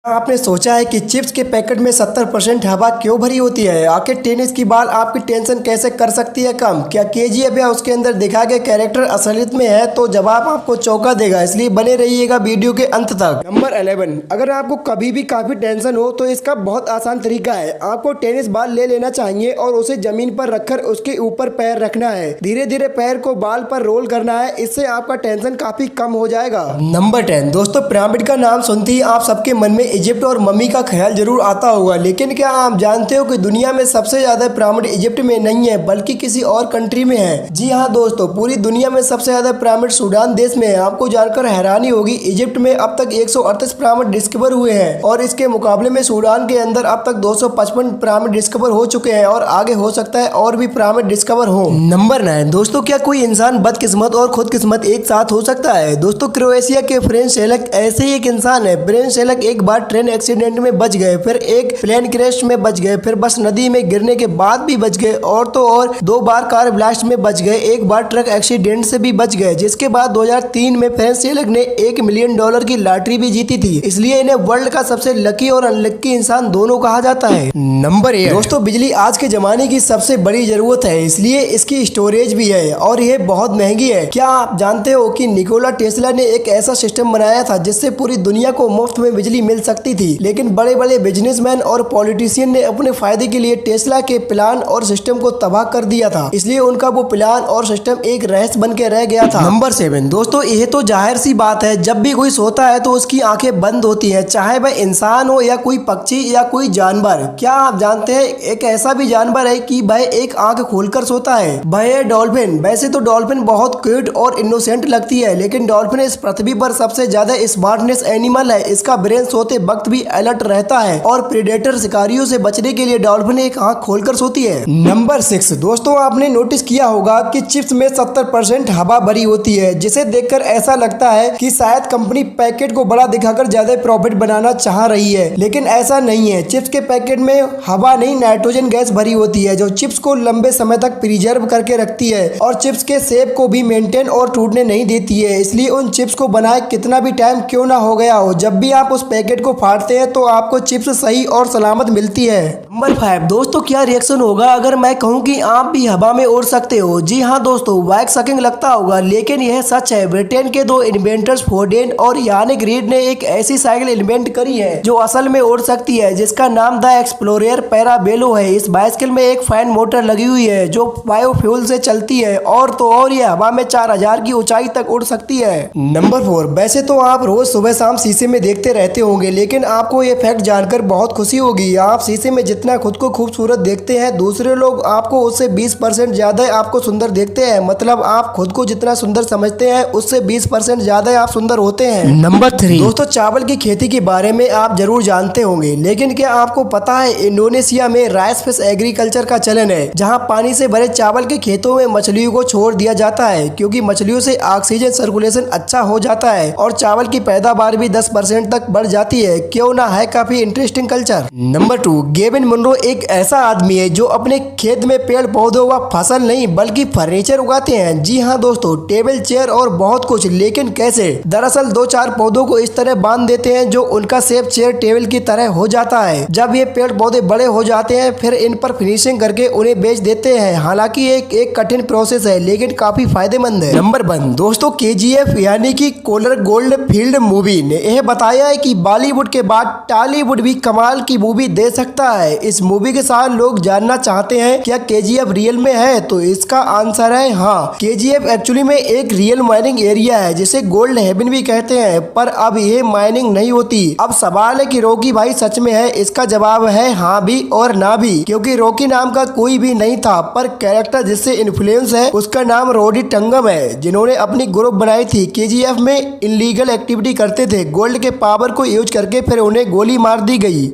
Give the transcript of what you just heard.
आपने सोचा है कि चिप्स के पैकेट में 70% हवा क्यों भरी होती है? आखिर टेनिस की बॉल आपकी टेंशन कैसे कर सकती है कम? क्या केजीएफ या उसके अंदर दिखाए गए कैरेक्टर असलियत में है? तो जवाब आपको चौंका देगा, इसलिए बने रहिएगा वीडियो के अंत तक। नंबर 11, अगर आपको कभी भी काफी टेंशन हो तो इसका बहुत आसान तरीका है। आपको टेनिस बॉल ले लेना चाहिए और उसे जमीन पर रखकर उसके ऊपर पैर रखना है। धीरे धीरे पैर को बॉल पर रोल करना है, इससे आपका टेंशन काफी कम हो जाएगा। नंबर 10, दोस्तों पिरामिड का नाम सुनते ही आप सबके मन में इजिप्ट और मम्मी का ख्याल जरूर आता होगा, लेकिन क्या आप जानते हो कि दुनिया में सबसे ज्यादा पिरामिड इजिप्ट में नहीं है बल्कि किसी और कंट्री में है? जी हाँ दोस्तों, पूरी दुनिया में सबसे ज्यादा पिरामिड सूडान देश में है। आपको जानकर हैरानी होगी, इजिप्ट में अब तक 138 पिरामिड डिस्कवर हुए हैं और इसके मुकाबले में सूडान के अंदर अब तक 255 पिरामिड डिस्कवर हो चुके हैं और आगे हो सकता है और भी पिरामिड डिस्कवर हो। नंबर 9, दोस्तों क्या कोई इंसान बदकिस्मत और खुदकिस्मत एक साथ हो सकता है? दोस्तों क्रोएशिया के फ्रेंच शेलक ऐसे ही एक इंसान है। फ्रेंच शेलक एक बार ट्रेन एक्सीडेंट में बच गए, फिर एक प्लेन क्रैश में बच गए, फिर बस नदी में गिरने के बाद भी बच गए और तो और 2 बार कार ब्लास्ट में बच गए, एक बार ट्रक एक्सीडेंट से भी बच गए, जिसके बाद 2003 में फ्रेंच शेलक ने $1 मिलियन की लॉटरी भी जीती थी। इसलिए इन्हें वर्ल्ड का सबसे लकी और अनलकी इंसान दोनों कहा जाता है। नंबर 8, दोस्तों बिजली आज के जमाने की सबसे बड़ी जरूरत है, इसलिए इसकी स्टोरेज भी है और ये बहुत महंगी है। क्या आप जानते हो कि निकोला टेस्ला ने एक ऐसा सिस्टम बनाया था जिससे पूरी दुनिया को मुफ्त में बिजली मिल सकती थी, लेकिन बड़े बड़े बिजनेसमैन और पॉलिटिशियन ने अपने फायदे के लिए टेस्ला के प्लान और सिस्टम को तबाह कर दिया था, इसलिए उनका वो प्लान और सिस्टम एक रहस्य बन के रह गया था। नंबर 7, दोस्तों यह तो जाहिर सी बात है, जब भी कोई सोता है तो उसकी आंखें बंद होती है, चाहे वह इंसान हो या कोई पक्षी या कोई जानवर। क्या आप जानते हैं एक ऐसा भी जानवर है कि वह एक आंख खोलकर सोता है? वह है डॉल्फिन। वैसे तो डॉल्फिन बहुत क्यूट और इनोसेंट लगती है, लेकिन डॉल्फिन इस पृथ्वी पर सबसे ज्यादा स्मार्टनेस एनिमल है। इसका ब्रेन सोते वक्त भी अलर्ट रहता है और प्रेडेटर शिकारियों से बचने के लिए डॉल्फिन एक आंख खोलकर सोती है। नंबर 6, दोस्तों आपने नोटिस किया होगा कि चिप्स में 70% हवा भरी होती है, जिसे देखकर ऐसा लगता है कि शायद कंपनी पैकेट को बड़ा दिखाकर ज्यादा प्रॉफिट बनाना चाह रही है, लेकिन ऐसा नहीं है। चिप्स के पैकेट में हवा नहीं, नाइट्रोजन गैस भरी होती है, जो चिप्स को लंबे समय तक प्रिजर्व करके रखती है और चिप्स के शेप को भी मेंटेन और टूटने नहीं देती है। इसलिए उन चिप्स को बनाए कितना भी टाइम क्यों ना हो गया हो, जब भी आप उस पैकेट को फाड़ते हैं तो आपको चिप्स सही और सलामत मिलती है। नंबर 5, दोस्तों क्या रिएक्शन होगा अगर मैं कहूं कि आप भी हवा में उड़ सकते हो? जी हाँ दोस्तों, वाइक सकिंग लगता होगा, लेकिन यह सच है। ब्रिटेन के 2 इन्वेंटर्स फोर्डेन और यानिक रीड ने एक ऐसी साइकिल इन्वेंट करी है जो असल में उड़ सकती है, जिसका नाम द एक्सप्लोरर पैराबेलो है। इस बाइसिकल में एक फैन मोटर लगी हुई है जो बायोफ्यूल से चलती है और तो और ये हवा में 4000 की ऊंचाई तक उड़ सकती है। नंबर 4, वैसे तो आप रोज सुबह शाम शीशे में देखते रहते होंगे, लेकिन आपको ये फैक्ट जानकर बहुत खुशी होगी। आप शीशे में जितना खुद को खूबसूरत देखते हैं, दूसरे लोग आपको उससे 20% ज्यादा आपको सुंदर देखते हैं। मतलब आप खुद को जितना सुंदर समझते हैं उससे 20% ज्यादा आप सुंदर होते हैं। नंबर 3, दोस्तों चावल की खेती के बारे में आप जरूर जानते होंगे, लेकिन क्या आपको पता है इंडोनेशिया में राइस फिश एग्रीकल्चर का चलन है, जहाँ पानी से भरे चावल के खेतों में मछलियों को छोड़ दिया जाता है, क्योंकि मछलियों से ऑक्सीजन सर्कुलेशन अच्छा हो जाता है और चावल की पैदावार भी 10% तक बढ़ जाती है। क्यों ना है काफी interesting culture. Number 2, Gavin Munro एक ऐसा आदमी है जो अपने खेत में पेड़ पौधों व फसल नहीं बल्कि फर्नीचर उगाते हैं। जी हाँ दोस्तों, टेबल चेयर और बहुत कुछ, लेकिन कैसे? दरअसल 2-4 पौधों को इस तरह बांध देते हैं जो उनका शेप चेयर टेबल की तरह हो जाता है। जब ये पेड़ पौधे बड़े हो जाते हैं फिर इन पर फिनिशिंग करके उन्हें बेच देते हैं। हालांकि एक कठिन प्रोसेस है, लेकिन काफी फायदेमंद है। नंबर 1, दोस्तों केजीएफ यानी कि कोलर गोल्ड फील्ड मूवी ने यह बताया है कि बॉलीवुड के बाद टॉलीवुड भी कमाल की मूवी दे सकता है। इस मूवी के साथ लोग जानना चाहते हैं क्या केजीएफ रियल में है, तो इसका आंसर है हाँ। केजीएफ एक्चुअली में एक रियल माइनिंग एरिया है जिसे गोल्ड हेवन भी कहते हैं, पर अब ये माइनिंग नहीं होती। अब सवाल है कि रॉकी भाई सच में है? इसका जवाब है हाँ भी और ना भी, क्योंकि रॉकी नाम का कोई भी नहीं था, पर कैरेक्टर जिससे इन्फ्लुएंस है उसका नाम रोडी टंगम है, जिन्होंने अपनी ग्रुप बनाई थी। केजीएफ में इलीगल एक्टिविटी करते थे, गोल्ड के पावर को यूज करके फिर उन्हें गोली मार दी गई।